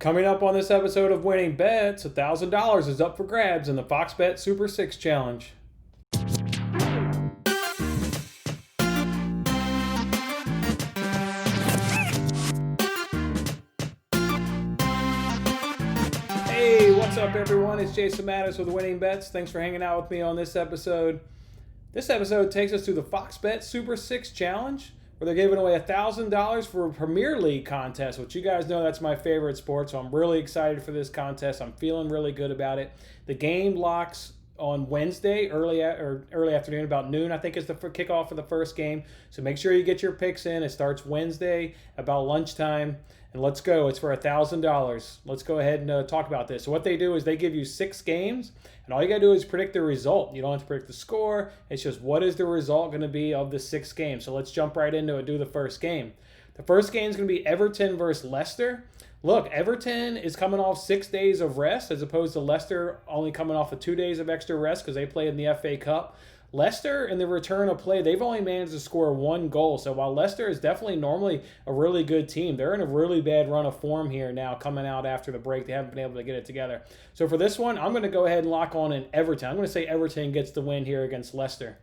Coming up on this episode of Winning Bets, $1,000 is up for grabs in the Fox Bet Super 6 Challenge. Hey, what's up everyone? It's Jason Mattis with Winning Bets. Thanks for hanging out with me on this episode. This episode takes us to the Fox Bet Super 6 Challenge, where they're giving away $1,000 for a Premier League contest, which you guys know that's my favorite sport, so I'm really excited for this contest. I'm feeling really good about it. The game locks on Wednesday, early afternoon, about noon, I think is the kickoff for the first game. So make sure you get your picks in. It starts Wednesday about lunchtime. And let's go. It's for $1,000. Let's go ahead and talk about this. So what they do is they give you 6 games, and all you got to do is predict the result. You don't have to predict the score. It's just what is the result going to be of the 6 games. So let's jump right into it and do the first game. The first game is going to be Everton versus Leicester. Look, Everton is coming off 6 days of rest as opposed to Leicester only coming off of 2 days of extra rest because they played in the FA Cup. Leicester, in the return of play, they've only managed to score 1 goal. So while Leicester is definitely normally a really good team, they're in a really bad run of form here now coming out after the break. They haven't been able to get it together. So for this one, I'm going to go ahead and lock on in Everton. I'm going to say Everton gets the win here against Leicester.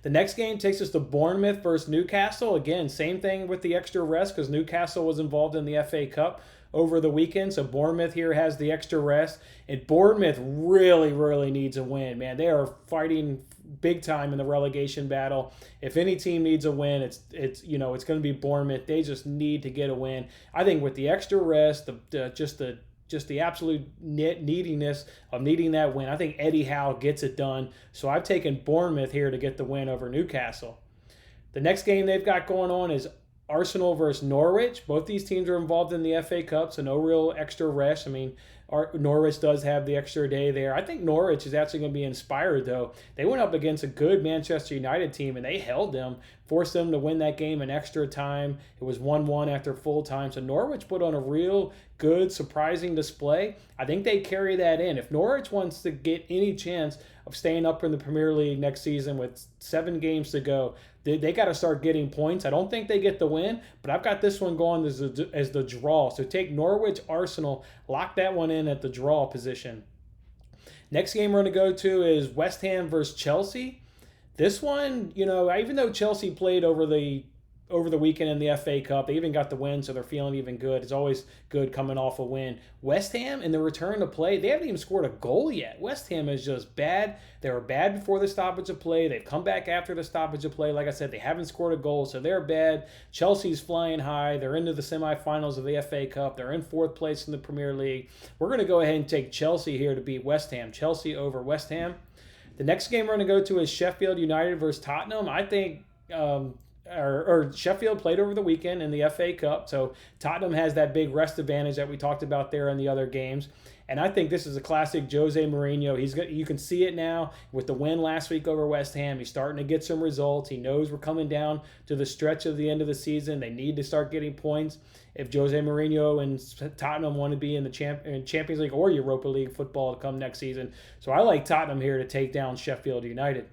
The next game takes us to Bournemouth versus Newcastle. Again, same thing with the extra rest because Newcastle was involved in the FA Cup over the weekend. So Bournemouth here has the extra rest. And Bournemouth really needs a win, man. They are fighting big time in the relegation battle. If any team needs a win, it's going to be Bournemouth. They just need to get a win. I think with the extra rest, just the absolute neediness of needing that win, I think Eddie Howe gets it done. So I've taken Bournemouth here to get the win over Newcastle. The next game they've got going on is Arsenal versus Norwich. Both these teams are involved in the FA Cup, so no real extra rest. I mean, Norwich does have the extra day there. I think Norwich is actually going to be inspired, though. They went up against a good Manchester United team, and they held them, forced them to win that game in extra time. It was 1-1 after full time. So Norwich put on a real good, surprising display. I think they carry that in. If Norwich wants to get any chance of staying up in the Premier League next season with 7 games to go, they got to start getting points. I don't think they get the win, but I've got this one going as the draw. So take Norwich, Arsenal, lock that one in at the draw position. Next game we're going to go to is West Ham versus Chelsea. This one, even though Chelsea played over the weekend in the FA Cup, they even got the win, so they're feeling even good. It's always good coming off a win. West Ham, in the return to play, they haven't even scored a goal yet. West Ham is just bad. They were bad before the stoppage of play. They've come back after the stoppage of play. Like I said, they haven't scored a goal, so they're bad. Chelsea's flying high. They're into the semifinals of the FA Cup. They're in 4th place in the Premier League. We're going to go ahead and take Chelsea here to beat West Ham. Chelsea over West Ham. The next game we're going to go to is Sheffield United versus Tottenham. I think Sheffield played over the weekend in the FA Cup, so Tottenham has that big rest advantage that we talked about there in the other games. And I think this is a classic Jose Mourinho. You can see it now with the win last week over West Ham. He's starting to get some results. He knows we're coming down to the stretch of the end of the season. They need to start getting points if Jose Mourinho and Tottenham want to be in the Champions League or Europa League football to come next season. So I like Tottenham here to take down Sheffield United.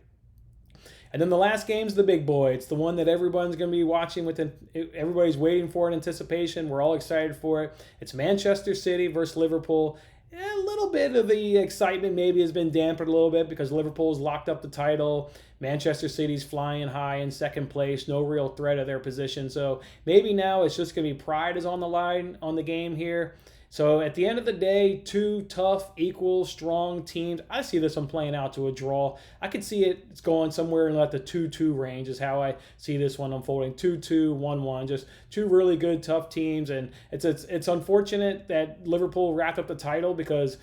And then the last game's the big boy. It's the one that everyone's going to be watching everybody's waiting for in anticipation. We're all excited for it. It's Manchester City versus Liverpool. A little bit of the excitement maybe has been dampened a little bit because Liverpool's locked up the title. Manchester City's flying high in 2nd place. No real threat of their position. So maybe now it's just going to be pride is on the line on the game here. So at the end of the day, 2 tough, equal, strong teams. I see this one playing out to a draw. I could see it's going somewhere in like the 2-2 range is how I see this one unfolding. 2-2, 1-1. Just 2 really good, tough teams. And it's unfortunate that Liverpool wrapped up the title because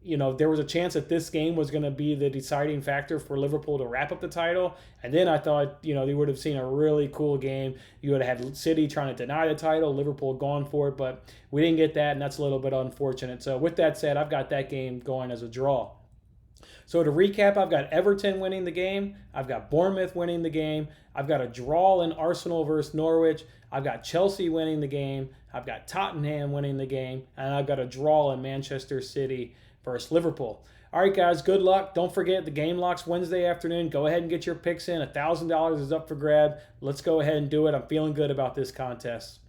there was a chance that this game was going to be the deciding factor for Liverpool to wrap up the title. And then I thought, they would have seen a really cool game. You would have had City trying to deny the title, Liverpool gone for it, but we didn't get that, and that's a little bit unfortunate. So with that said, I've got that game going as a draw. So to recap, I've got Everton winning the game. I've got Bournemouth winning the game. I've got a draw in Arsenal versus Norwich. I've got Chelsea winning the game. I've got Tottenham winning the game. And I've got a draw in Manchester City versus Liverpool. All right, guys, good luck. Don't forget, the game locks Wednesday afternoon. Go ahead and get your picks in. $1,000 is up for grab. Let's go ahead and do it. I'm feeling good about this contest.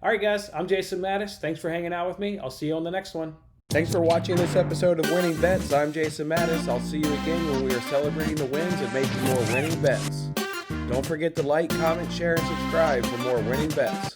All right, guys, I'm Jason Mattis. Thanks for hanging out with me. I'll see you on the next one. Thanks for watching this episode of Winning Bets. I'm Jason Mattis. I'll see you again when we are celebrating the wins and making more winning bets. Don't forget to like, comment, share, and subscribe for more winning bets.